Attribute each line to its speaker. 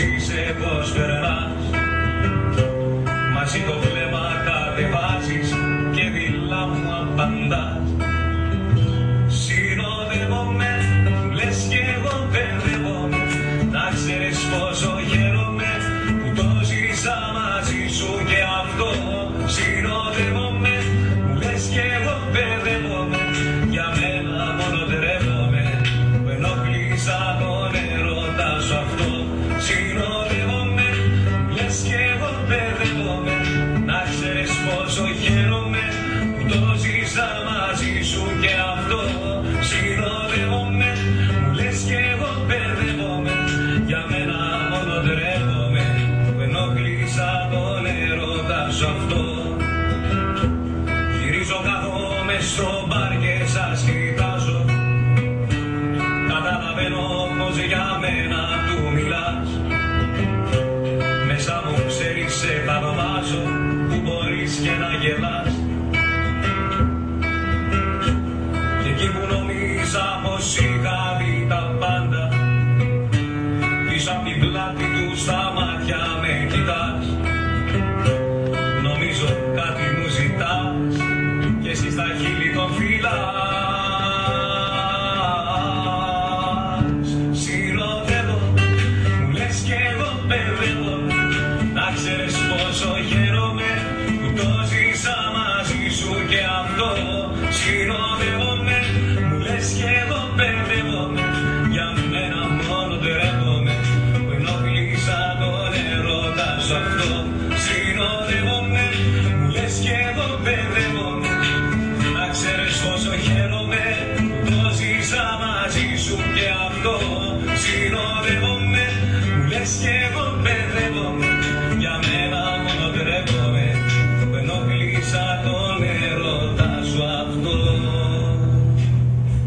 Speaker 1: είσαι, πως περνάς. Μαζί το βλέμμα κατεβάζεις και δειλά μου απαντάς. Συνοδεύομαι, λες κι εγώ μπερδεύομαι. Να ξέρεις πόσο χαίρομαι που το ζήσα μαζί σου και αυτό. Συνοδεύομαι, λες κι εγώ μπερδεύομαι. Για μένα μόνο τρέπομαι που ενοχλήσα τον έρωτα σου αυτό. Συνοδεύομαι, λες κι εγώ μπερδεύομαι. Να ξέρεις πόσο χαίρομαι που το ζήσα μαζί σου και αυτό. Συνοδεύομαι, λες κι εγώ μπερδεύομαι. Για μένα μόνο τρέπομαι που ενοχλήσα τον έρωτα σου αυτό. Γυρίζω, κάθομαι στο μπαρ και σας κοιτάζω. Καταλαβαίνω πως για μένα του μιλάς. Μέσα μου ξέρεις σε θαυμάζω που μπορείς και να γελάς. Και εκεί που νομίζα πως είχα δει τα πάντα, πίσω απ' την πλάτη του στα μάτια με κοιτάς. Νομίζω κάτι μου ζητάς και εσύ στα χείλη τον φυλάς. Συνοδεύω, μου λες κι εγώ μπερδεύω. Να ξέρεις πόσο χαίρομαι που το ζήσα μαζί σου και αυτό. Συνοδεύομαι, μου λες κι εγώ μπερδεύομαι. Για μένα μόνο τρέπομαι που ενοχλήσα τον έρωτα σου αυτό. Συνοδεύομαι, μου λες κι εγώ μπερδεύομαι. Να ξέρεις πόσο χαίρομαι που το ζήσα μαζί σου και αυτό. Συνοδεύομαι, μου λες κι εγώ μπερδεύομαι.